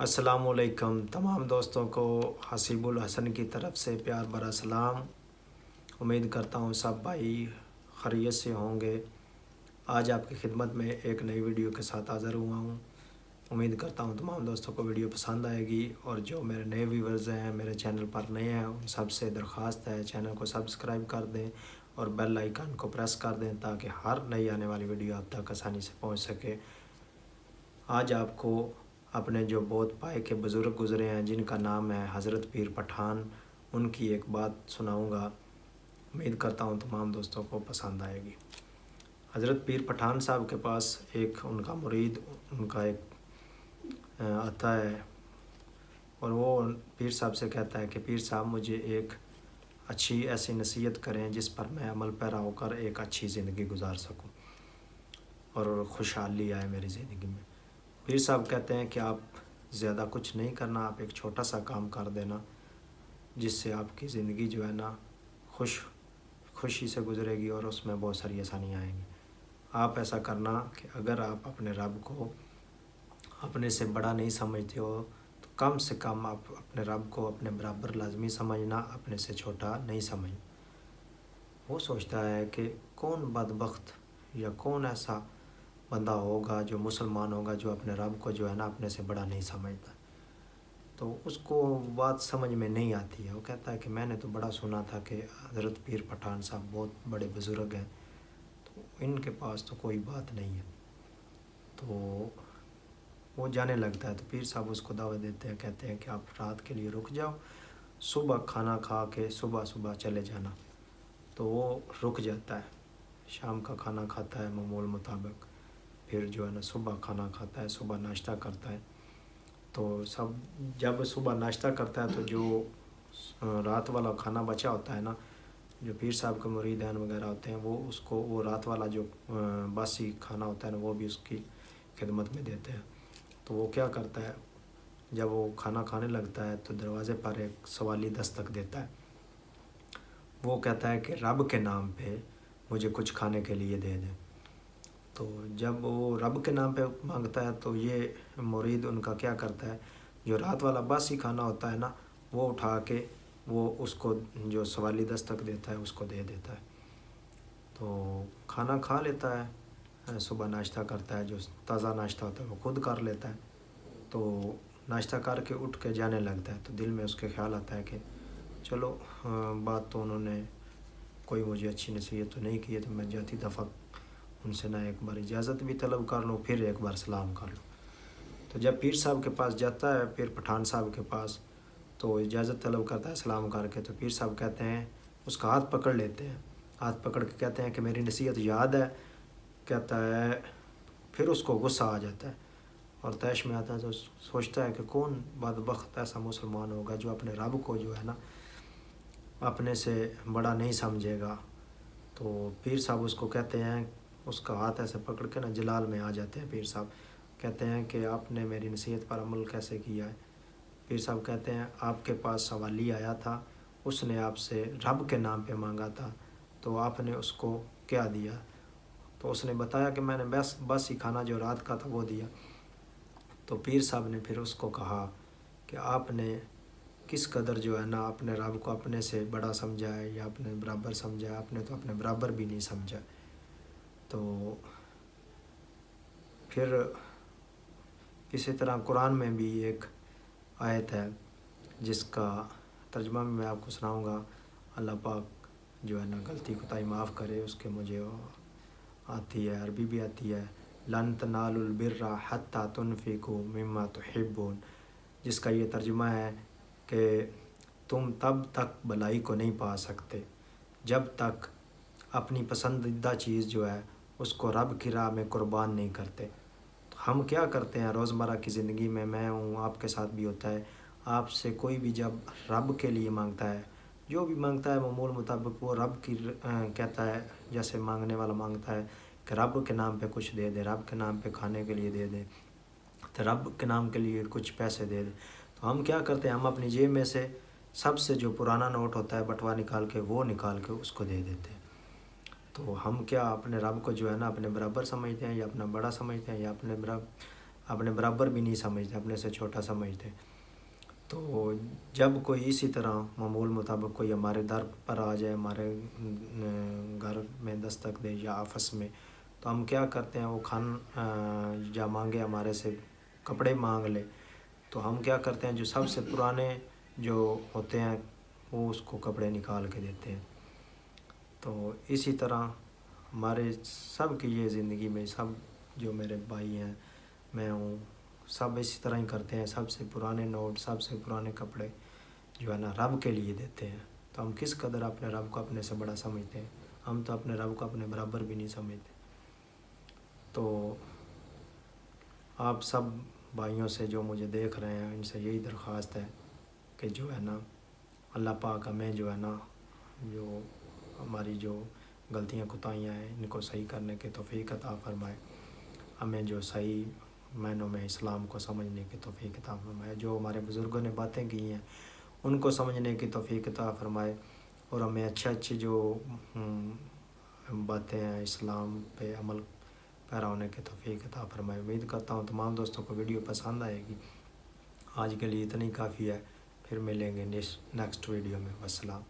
السلام علیکم تمام دوستوں کو حسیب الحسن کی طرف سے پیار بھرا سلام۔ امید کرتا ہوں سب بھائی خیریت سے ہوں گے۔ آج آپ کی خدمت میں ایک نئی ویڈیو کے ساتھ حاضر ہوا ہوں۔ امید کرتا ہوں تمام دوستوں کو ویڈیو پسند آئے گی، اور جو میرے نئے ویورز ہیں، میرے چینل پر نئے ہیں، ان سب سے درخواست ہے چینل کو سبسکرائب کر دیں اور بیل آئیکن کو پریس کر دیں تاکہ ہر نئی آنے والی ویڈیو آپ تک آسانی سے پہنچ سکے۔ آج آپ کو اپنے جو بہت پائے کے بزرگ گزرے ہیں جن کا نام ہے حضرت پیر پٹھان، ان کی ایک بات سناؤں گا۔ امید کرتا ہوں تمام دوستوں کو پسند آئے گی۔ حضرت پیر پٹھان صاحب کے پاس ایک ان کا مرید ان کا ایک آتا ہے، اور وہ پیر صاحب سے کہتا ہے کہ پیر صاحب مجھے ایک اچھی ایسی نصیحت کریں جس پر میں عمل پیرا ہو کر ایک اچھی زندگی گزار سکوں اور خوشحالی آئے میری زندگی میں۔ پیر صاحب کہتے ہیں کہ آپ زیادہ کچھ نہیں کرنا، آپ ایک چھوٹا سا کام کر دینا جس سے آپ کی زندگی جو ہے نا خوشی سے گزرے گی اور اس میں بہت ساری آسانیاں آئیں گی۔ آپ ایسا کرنا کہ اگر آپ اپنے رب کو اپنے سے بڑا نہیں سمجھتے ہو تو کم سے کم آپ اپنے رب کو اپنے برابر لازمی سمجھنا، اپنے سے چھوٹا نہیں سمجھنا۔ وہ سوچتا ہے کہ کون بدبخت یا کون ایسا بندہ ہوگا جو مسلمان ہوگا جو اپنے رب کو جو ہے نا اپنے سے بڑا نہیں سمجھتا، تو اس کو بات سمجھ میں نہیں آتی ہے۔ وہ کہتا ہے کہ میں نے تو بڑا سنا تھا کہ حضرت پیر پٹھان صاحب بہت بڑے بزرگ ہیں، تو ان کے پاس تو کوئی بات نہیں ہے۔ تو وہ جانے لگتا ہے، تو پیر صاحب اس کو دعوت دیتے ہیں، کہتے ہیں کہ آپ رات کے لیے رک جاؤ، صبح کھانا کھا کے صبح چلے جانا۔ تو وہ رک جاتا ہے، شام کا کھانا کھاتا ہے معمول مطابق، پھر جو ہے نا صبح کھانا کھاتا ہے، صبح ناشتہ کرتا ہے۔ تو جب صبح ناشتہ کرتا ہے تو جو رات والا کھانا بچا ہوتا ہے نا، جو پیر صاحب کے مریدین وغیرہ ہوتے ہیں وہ اس کو وہ رات والا جو باسی کھانا ہوتا ہے نا وہ بھی اس کی خدمت میں دیتے ہیں۔ تو وہ کیا کرتا ہے، جب وہ کھانا کھانے لگتا ہے تو دروازے پر ایک سوالی دستک دیتا ہے۔ وہ کہتا ہے کہ رب کے نام پہ مجھے کچھ کھانے کے لیے دے دیں۔ تو جب وہ رب کے نام پہ مانگتا ہے تو یہ مرید ان کا کیا کرتا ہے، جو رات والا باسی کھانا ہوتا ہے نا وہ اٹھا کے وہ اس کو جو سوالی دستک دیتا ہے اس کو دے دیتا ہے۔ تو کھانا کھا لیتا ہے، صبح ناشتہ کرتا ہے، جو تازہ ناشتہ ہوتا ہے وہ خود کر لیتا ہے۔ تو ناشتہ کر کے اٹھ کے جانے لگتا ہے، تو دل میں اس کے خیال آتا ہے کہ چلو بات تو انہوں نے کوئی مجھے اچھی نصیحت تو نہیں کی ہے، تو میں جاتی دفعہ ان سے نہ ایک بار اجازت بھی طلب کر لوں، پھر ایک بار سلام کر لوں۔ تو جب پیر صاحب کے پاس جاتا ہے، پیر پٹھان صاحب کے پاس، تو اجازت طلب کرتا ہے سلام کر کے، تو پیر صاحب کہتے ہیں، اس کا ہاتھ پکڑ لیتے ہیں، ہاتھ پکڑ کے کہتے ہیں کہ میری نصیحت یاد ہے۔ کہتا ہے، پھر اس کو غصہ آ جاتا ہے اور طیش میں آتا ہے، تو سوچتا ہے کہ کون بدبخت ایسا مسلمان ہوگا جو اپنے رب کو جو ہے نا اپنے سے بڑا نہیں سمجھے گا۔ تو پیر صاحب اس کو کہتے ہیں، اس کا ہاتھ ایسے پکڑ کے نا جلال میں آ جاتے ہیں پیر صاحب، کہتے ہیں کہ آپ نے میری نصیحت پر عمل کیسے کیا ہے؟ پیر صاحب کہتے ہیں، آپ کے پاس سوالی آیا تھا، اس نے آپ سے رب کے نام پہ مانگا تھا، تو آپ نے اس کو کیا دیا؟ تو اس نے بتایا کہ میں نے بس ہی کھانا جو رات کا تھا وہ دیا۔ تو پیر صاحب نے پھر اس کو کہا کہ آپ نے کس قدر جو ہے نا اپنے رب کو اپنے سے بڑا سمجھا ہے یا اپنے برابر سمجھا ہے؟ آپ نے تو اپنے برابر بھی نہیں سمجھا۔ تو پھر اسی طرح قرآن میں بھی ایک آیت ہے جس کا ترجمہ میں آپ کو سناؤں گا۔ اللہ پاک جو ہے نا غلطی کوتاہی معاف کرے، اس کے مجھے آتی ہے، عربی بھی آتی ہے، لن تنالوا البر حتی تنفقوا مما تحبون، جس کا یہ ترجمہ ہے کہ تم تب تک بھلائی کو نہیں پا سکتے جب تک اپنی پسندیدہ چیز جو ہے اس کو رب کی راہ میں قربان نہیں کرتے۔ تو ہم کیا کرتے ہیں روزمرہ کی زندگی میں، میں ہوں، آپ کے ساتھ بھی ہوتا ہے، آپ سے کوئی بھی جب رب کے لیے مانگتا ہے، جو بھی مانگتا ہے معمول مطابق وہ رب کی کہتا ہے، جیسے مانگنے والا مانگتا ہے کہ رب کے نام پہ کچھ دے دے، رب کے نام پہ کھانے کے لیے دے دے، تو رب کے نام کے لیے کچھ پیسے دے دے۔ تو ہم کیا کرتے ہیں، ہم اپنی جیب میں سے سب سے جو پرانا نوٹ ہوتا ہے بٹوا نکال کے وہ نکال کے اس کو دے دیتے ہیں۔ تو ہم کیا اپنے رب کو جو ہے نا اپنے برابر سمجھتے ہیں یا اپنا بڑا سمجھتے ہیں یا اپنے اپنے برابر بھی نہیں سمجھتے، اپنے سے چھوٹا سمجھتے۔ تو جب کوئی اسی طرح معمول مطابق کوئی ہمارے در پر آ جائے، ہمارے گھر میں دستک دے یا آفس میں، تو ہم کیا کرتے ہیں، وہ یا مانگے ہمارے سے کپڑے مانگ لے، تو ہم کیا کرتے ہیں، جو سب سے پرانے جو ہوتے ہیں وہ اس کو کپڑے نکال کے دیتے ہیں۔ تو اسی طرح ہمارے سب کی یہ زندگی میں سب جو میرے بھائی ہیں، میں ہوں، سب اسی طرح ہی کرتے ہیں، سب سے پرانے نوٹ، سب سے پرانے کپڑے جو ہے نا رب کے لیے دیتے ہیں۔ تو ہم کس قدر اپنے رب کو اپنے سے بڑا سمجھتے ہیں، ہم تو اپنے رب کو اپنے برابر بھی نہیں سمجھتے۔ تو آپ سب بھائیوں سے جو مجھے دیکھ رہے ہیں، ان سے یہی درخواست ہے کہ جو ہے نا اللہ پاک ہمیں جو ہے نا جو ہماری جو غلطیاں کوتاہیاں ہیں ان کو صحیح کرنے کی توفیق عطا فرمائے، ہمیں جو صحیح معنوں میں اسلام کو سمجھنے کی توفیق عطا فرمائے، جو ہمارے بزرگوں نے باتیں کی ہیں ان کو سمجھنے کی توفیق عطا فرمائے، اور ہمیں اچھی جو باتیں ہیں اسلام پہ عمل پیرا ہونے کی توفیق عطا فرمائے۔ امید کرتا ہوں تمام دوستوں کو ویڈیو پسند آئے گی۔ آج کے لیے اتنی کافی ہے، پھر ملیں گے نیکسٹ ویڈیو میں۔ والسلام۔